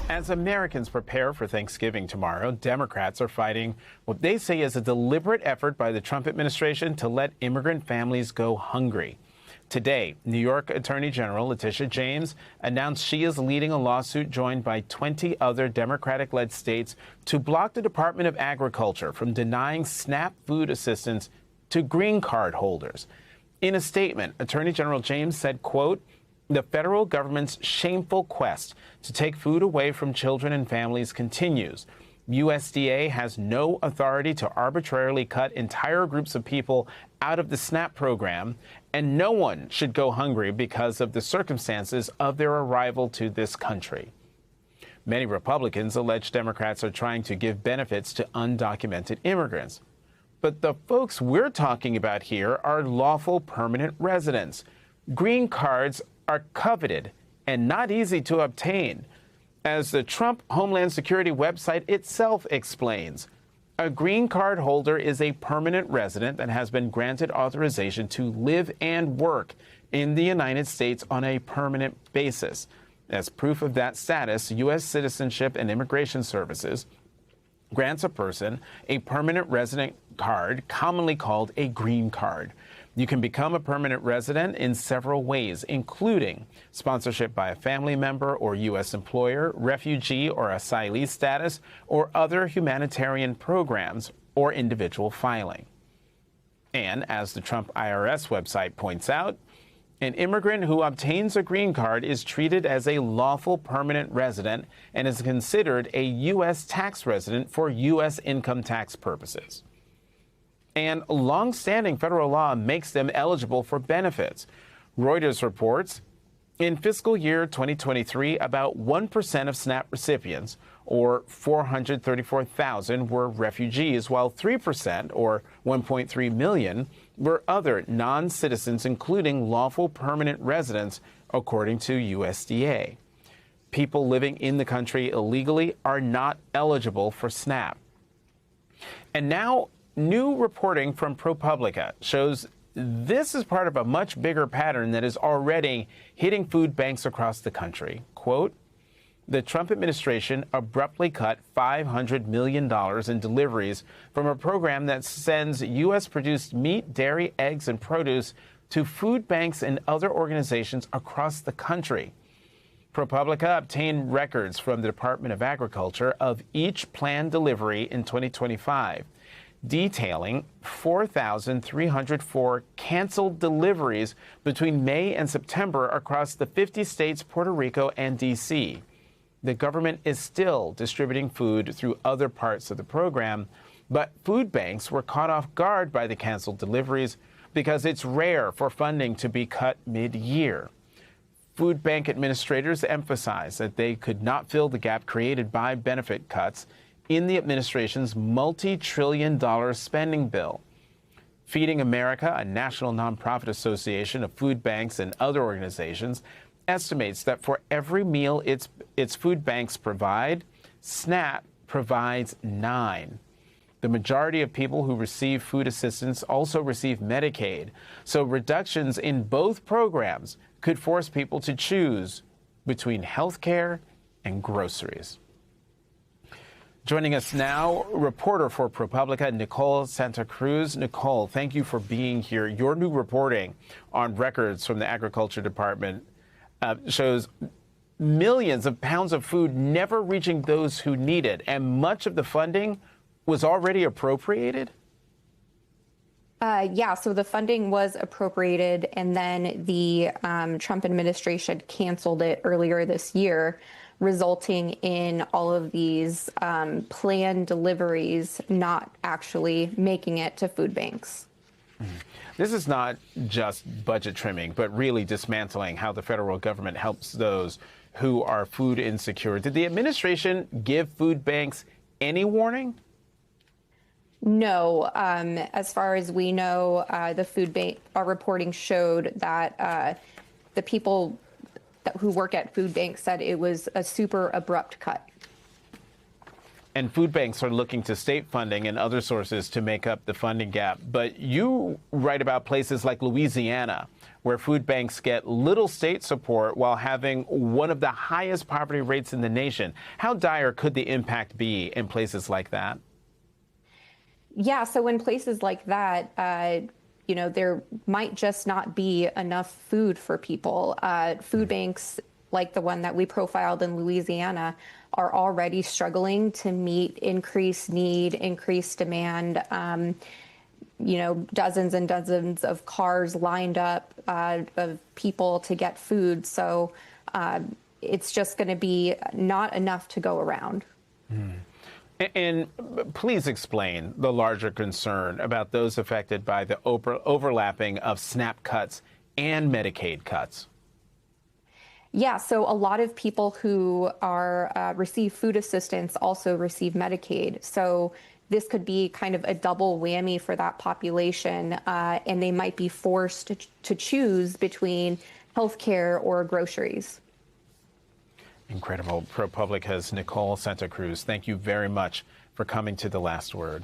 As Americans prepare for Thanksgiving tomorrow, Democrats are fighting what they say is a deliberate effort by the Trump administration to let immigrant families go hungry. Today, New York Attorney General Letitia James announced she is leading a lawsuit joined by 20 other Democratic-led states to block the Department of Agriculture from denying SNAP food assistance to green card holders. In a statement, Attorney General James said, quote, "The federal government's shameful quest to take food away from children and families continues. USDA has no authority to arbitrarily cut entire groups of people out of the SNAP program, and no one should go hungry because of the circumstances of their arrival to this country." Many Republicans allege Democrats are trying to give benefits to undocumented immigrants. But the folks we're talking about here are lawful permanent residents. Green cards are coveted and not easy to obtain. As the Trump Homeland Security website itself explains, a green card holder is a permanent resident that has been granted authorization to live and work in the United States on a permanent basis. As proof of that status, U.S. Citizenship and Immigration Services grants a person a permanent resident card, commonly called a green card. You can become a permanent resident in several ways, including sponsorship by a family member or U.S. employer, refugee or asylee status, or other humanitarian programs or individual filing. And as the Trump IRS website points out, an immigrant who obtains a green card is treated as a lawful permanent resident and is considered a U.S. tax resident for U.S. income tax purposes. And long-standing federal law makes them eligible for benefits. Reuters reports, in fiscal year 2023, about 1% of SNAP recipients, or 434,000, were refugees, while 3%, or 1.3 million, were other non-citizens, including lawful permanent residents, according to USDA. People living in the country illegally are not eligible for SNAP. And now, new reporting from ProPublica shows this is part of a much bigger pattern that is already hitting food banks across the country. Quote, "The Trump administration abruptly cut $500 million in deliveries from a program that sends U.S.-produced meat, dairy, eggs, and produce to food banks and other organizations across the country." ProPublica obtained records from the Department of Agriculture of each planned delivery in 2025. Detailing 4,304 canceled deliveries between May and September across the 50 states, Puerto Rico, and D.C. The government is still distributing food through other parts of the program, but food banks were caught off guard by the canceled deliveries because it's rare for funding to be cut mid-year. Food bank administrators emphasize that they could not fill the gap created by benefit cuts in the administration's multi-trillion-dollar spending bill. Feeding America, a national nonprofit association of food banks and other organizations, estimates that for every meal its food banks provide, SNAP provides 9. The majority of people who receive food assistance also receive Medicaid, so reductions in both programs could force people to choose between health care and groceries. Joining us now, reporter for ProPublica, Nicole Santa Cruz. Nicole, thank you for being here. Your new reporting on records from the Agriculture Department shows millions of pounds of food never reaching those who need it, and much of the funding was already appropriated? Yeah, so the funding was appropriated, and then the Trump administration canceled it earlier this year, resulting in all of these planned deliveries not actually making it to food banks. This is not just budget trimming, but really dismantling how the federal government helps those who are food insecure. Did the administration give food banks any warning? No. As far as we know, the food bank reporting showed that the people who work at food banks said it was a super abrupt cut. And food banks are looking to state funding and other sources to make up the funding gap. But you write about places like Louisiana, where food banks get little state support while having one of the highest poverty rates in the nation. How dire could the impact be in places like that? Yeah, so in places like that, there might just not be enough food for people. Food banks like the one that we profiled in Louisiana are already struggling to meet increased need, increased demand. Dozens and dozens of cars lined up of people to get food. So it's just going to be not enough to go around. And please explain the larger concern about those affected by the overlapping of SNAP cuts and Medicaid cuts. Yeah, so a lot of people who are receive food assistance also receive Medicaid. So this could be kind of a double whammy for that population, and they might be forced to choose between healthcare or groceries. Incredible. ProPublica's Nicole Santa Cruz, thank you very much for coming to The Last Word.